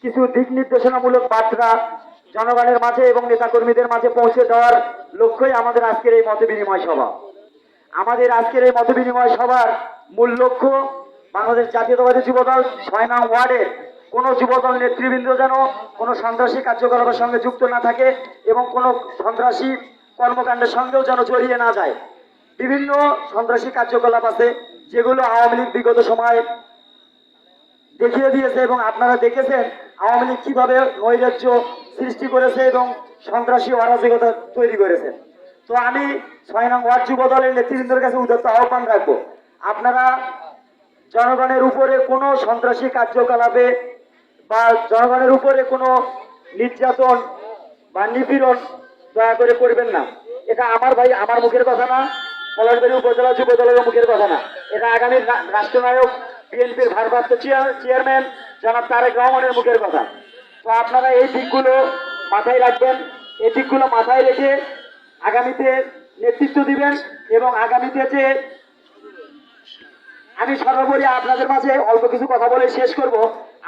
কিছু দিক নির্দেশনামূলক বার্তা জনগণের মাঝে এবং নেতাকর্মীদের মাঝে পৌঁছে দেওয়ার লক্ষ্যই আমাদের আজকের এই মত বিনিময় সভা। আমাদের আজকের এই মত বিনিময় সভার মূল লক্ষ্য বাংলাদেশ জাতীয়তাবাদী যুবদল ৬ নং ওয়ার্ডের কোনো যুবদল নেতৃবৃন্দ যেন কোনো সন্ত্রাসী কার্যকলাপের সঙ্গে যুক্ত না থাকে এবং কোনো সন্ত্রাসী কর্মকাণ্ডের সঙ্গেও যেন জড়িয়ে না যায়। বিভিন্ন সন্ত্রাসী কার্যকলাপ আছে যেগুলো আওয়ামী লীগ বিগত সময়ে দেখিয়ে দিয়েছে এবং আপনারা দেখেছেন আওয়ামী লীগ কিভাবে নৈরাজ্য সৃষ্টি করেছে এবং সন্ত্রাসী অরাজকতা তৈরি করেছে। তো আমি ৬ নং ওয়ার্ড যুব দলের নেতৃবৃন্দের কাছে উদাত্ত আহ্বান রাখবো, আপনারা জনগণের উপরে কোনো সন্ত্রাসী কার্যকলাপে বা জনগণের উপরে কোনো নির্যাতন বা নিপীড়ন দয়া করে করবেন না। এটা আমার ভাই আমার মুখের কথা না, পলাশবাড়ী উপজেলা যুব দলের মুখের কথা না, এটা আগামী রাষ্ট্রনায়ক বিএনপির ভারপ্রাপ্ত চেয়ারম্যান জনাব তারেক রহমানের মুখের কথা। তো আপনারা এই দিকগুলো মাথায় রাখবেন, এই দিকগুলো মাথায় রেখে আগামীতে নেতৃত্ব দিবেন এবং আগামীতে যে আমি সর্বোপরি আপনাদের মাঝে অল্প কিছু কথা বলে শেষ করব।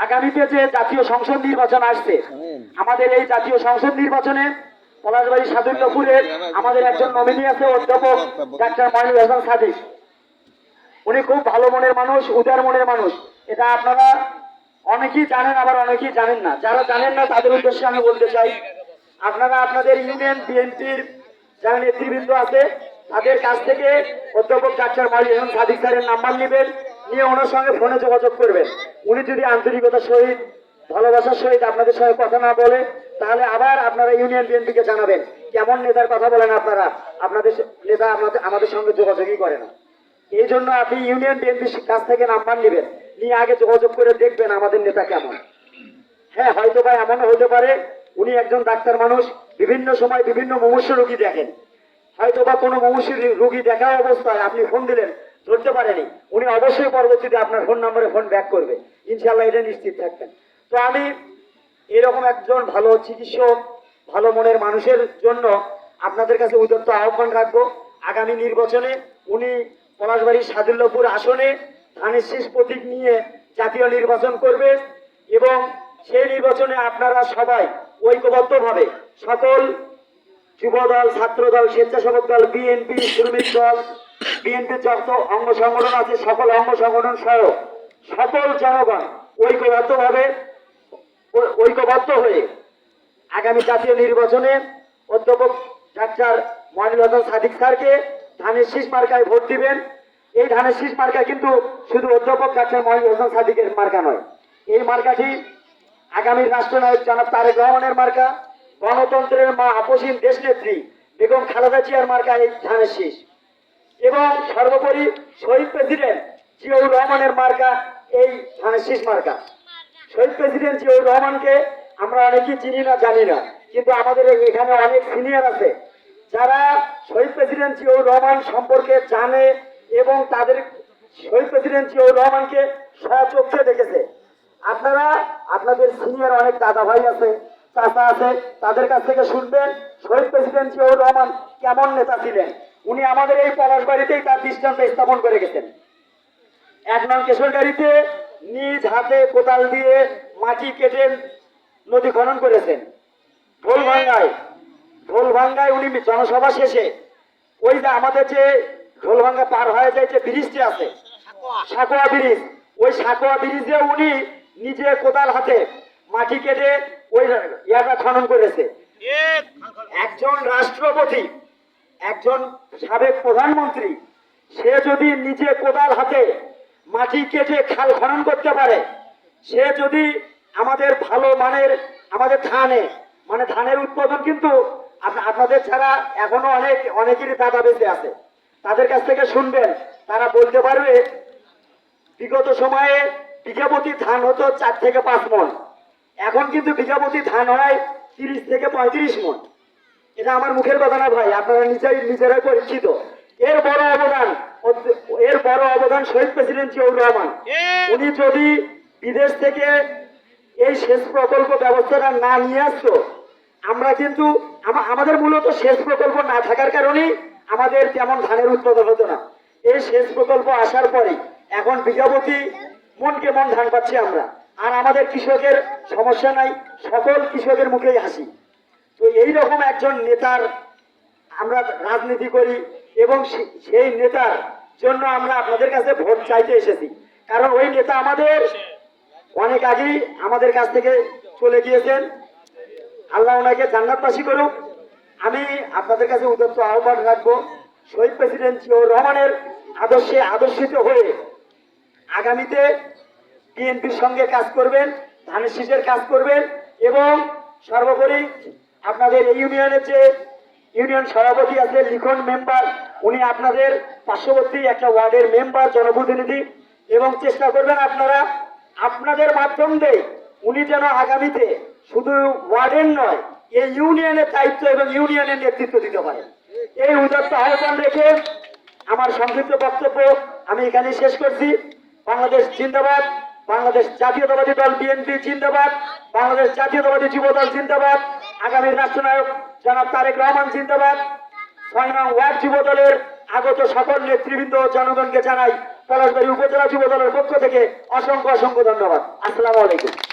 আগামীতে যে জাতীয় সংসদ নির্বাচন আসছে, আমাদের এই জাতীয় সংসদ নির্বাচনে পলাশবাড়ী সাদুল্যপুরের আমাদের একজন নমিনি আছে অধ্যাপক ডাক্তার মনির হাসান সাদিক। উনি খুব ভালো মনের মানুষ, উদার মনের মানুষ। এটা আপনারা অনেকেই জানেন আবার অনেকেই জানেন না। যারা জানেন না তাদের উদ্দেশ্যে আমি বলতে চাই, আপনারা আপনাদের ইউনিয়ন বিএনপির যারা নেতৃবৃন্দ আছে তাদের কাছ থেকে অধ্যাপক ডাক্তার মনির হাসান সাদিক স্যারের নাম্বার নেবেন, নিয়ে ওনার সঙ্গে ফোনে যোগাযোগ করবেন। উনি যদি আন্তরিকতার সহিত ভালোবাসার সহিত আপনাদের সঙ্গে কথা না বলে তাহলে আবার আপনারা ইউনিয়ন বিএনপিকে জানাবেন কেমন নেতার কথা বলেন আপনারা, আপনাদের নেতা আমাদের সঙ্গে যোগাযোগই করে না। এই জন্য আপনি ইউনিয়ন বিএনপির কাছ থেকে নাম্বার নেবেন, নিয়ে আগে যোগাযোগ করে দেখবেন আমাদের নেতা কেমন। হ্যাঁ, হয়তো বা এমনও হতে পারে উনি একজন ডাক্তার মানুষ, বিভিন্ন সময় বিভিন্ন মুমূর্ষু রোগী দেখেন, হয়তো বা কোনো মুমূর্ষু রোগী দেখা অবস্থায় আপনি ফোন দিলেন ধরতে পারেনি, উনি অবশ্যই পরবর্তীতে আপনার ফোন নম্বরে ফোন ব্যাক করবে, ইনশাল্লাহ এটা নিশ্চিত থাকবেন। তো আমি এরকম একজন ভালো চিকিৎসক ভালো মনের মানুষের জন্য আপনাদের কাছে উদাত্ত আহ্বান রাখবো, আগামী নির্বাচনে উনি পলাশবাড়ির সাদুল্যপুর আসনে ধানের শীষ প্রতীক নিয়ে জাতীয় নির্বাচন করবে এবং সেই নির্বাচনে আপনারা সবাই ঐক্যবদ্ধভাবে সকল যুবদল, ছাত্রদল, স্বেচ্ছাসেবক দল, বিএনপি, শ্রমিক দল, বিএনপির যত অঙ্গ সংগঠন আছে সকল অঙ্গ সংগঠন সহ সকল জনগণ ঐক্যবদ্ধ হয়ে আগামী জাতীয় নির্বাচনে অধ্যাপক ডাক্তার মনির হাসান সাদিক স্যারকে ধানের শীষ মার্কায় ভোট দিবেন। এই ধানের শীষ মার্কা কিন্তু শুধু অধ্যাপক ডাক্তার মনির হাসান সাদিকের মার্কা নয়, এই মার্কাটি আগামী রাষ্ট্রনায়ক জনাব তারেক রহমানের মার্কা, গণতন্ত্রের মা আপসীন দেশনেত্রী বেগম খালেদা জিয়ার মার্কা এই ধানের শীষ, এবং সর্বোপরি শহীদ প্রেসিডেন্ট জিয়াউর রহমানের মার্কা এই ধানের শীষ মার্কা। শহীদ প্রেসিডেন্ট জিয়াউর রহমানকে আমরা অনেকেই চিনি না জানি না, কিন্তু আমাদের এখানে অনেক সিনিয়র আছে যারা শহীদ প্রেসিডেন্ট জিয়াউর রহমান সম্পর্কে জানে এবং তাদের শহীদ প্রেসিডেন্ট জিয়াউর রহমানকে স্বচক্ষে দেখেছে। আপনারা আপনাদের সিনিয়র অনেক দাদা ভাই আছে, চাচা আছে, তাদের কাছ থেকে শুনবেন শহীদ প্রেসিডেন্ট জিয়াউর রহমান কেমন নেতা ছিলেন। উনি আমাদের এই পলাশবাড়িতেই তার দৃষ্টান্ত স্থাপন করে গেছেন। ১ নং কেশরগাড়িতে নিজ হাতে কোদাল দিয়ে মাটি কেটে নদী খনন করেছেন। ঢোলভাঙ্গায় উনি জনসভা শেষে ওই যে আমাদের যে ঢোলভাঙ্গা পার হয়ে যায় যে ব্রিজটি আছে সাকোয়া ব্রিজ, ওই সাকোয়া ব্রিজে উনি নিজে কোদাল হাতে মাটি কেটে ওই ইয়াটা খনন করেছে। একজন রাষ্ট্রপতি, একজন সাবেক প্রধানমন্ত্রী, সে যদি নিজে কোদাল হাতে মাটি কেটে খাল খনন করতে পারে, সে যদি আমাদের ভালো মানের আমাদের ধানের উৎপাদন কিন্তু আপনাদের ছাড়া এখনো অনেকেরই দাদা বেঁচে আছে, তাদের কাছ থেকে শুনবেন, তারা বলতে পারবে বিগত সময়ে বিঘাপতি ধান হতো 4 থেকে 5 মণ, এখন কিন্তু বিঘাপতি ধান হয় 30 থেকে 35 মণ। এটা আমার মুখের কথা না ভাই, আপনারা নিজেরাই পরিচিত। এর বড় অবদান শহীদ প্রেসিডেন্ট জিয়াউর রহমান। উনি যদি বিদেশ থেকে এই সেচ প্রকল্প ব্যবস্থাটা না নিয়ে আসতো, আমরা কিন্তু আমাদের মূলত সেচ প্রকল্প না থাকার কারণেই আমাদের তেমন ধানের উৎপাদন হতো না। এই সেচ প্রকল্প আসার পরে এখন বিঘাপতি মন ধান পাচ্ছি আমরা। আর আমাদের কৃষকের সমস্যা নাই, সকল কৃষকের মুখেই হাসি। তো এই রকম একজন নেতার আমরা রাজনীতি করি এবং সেই নেতার জন্য আমরা আপনাদের কাছে ভোট চাইতে এসেছি। কারণ ওই নেতা আমাদের অনেক আগেই আমাদের কাছ থেকে চলে গিয়েছেন, আল্লাহ ওনাকে জান্নাতবাসী করুক। আমি আপনাদের কাছে উদ্যত আহ্বান রাখবো, শহীদ প্রেসিডেন্ট জিয়াউর রহমানের আদর্শে আদর্শিত হয়ে আগামীতে বিএনপির সঙ্গে কাজ করবেন, ধানের শীষের কাজ করবেন এবং সর্বোপরি আপনাদের এই ইউনিয়নের যে ইউনিয়ন সভাপতি আছে, লিখন মেম্বার, উনি আপনাদের পার্শ্ববর্তী একটা ওয়ার্ডের মেম্বার, জনপ্রতিনিধি, এবং চেষ্টা করবেন আপনারা আপনাদের মাধ্যম দিয়ে উনি যেন আগামীতে শুধু ওয়ার্ডের নয়, এই ইউনিয়নের দায়িত্ব এবং ইউনিয়নের নেতৃত্ব দিতে পারেন। এই উদাত্ত আহ্বান রেখে আমার সংক্ষিপ্ত বক্তব্য আমি এখানে শেষ করছি। বাংলাদেশ জিন্দাবাদ, বাংলাদেশ জাতীয়তাবাদী দল বিএনপি জিন্দাবাদ, বাংলাদেশ জাতীয়তাবাদী যুব দল জিন্দাবাদ, আগামী রাষ্ট্রনায়ক জনাব তারেক রহমান জিন্দাবাদ। ৬ নং ওয়ার্ড যুব দলের আগত সকল নেতৃবৃন্দ জনগণকে জানাই পলাশবাড়ী উপজেলা যুব দলের পক্ষ থেকে অসংখ্য অসংখ্য ধন্যবাদ। আসসালামু আলাইকুম।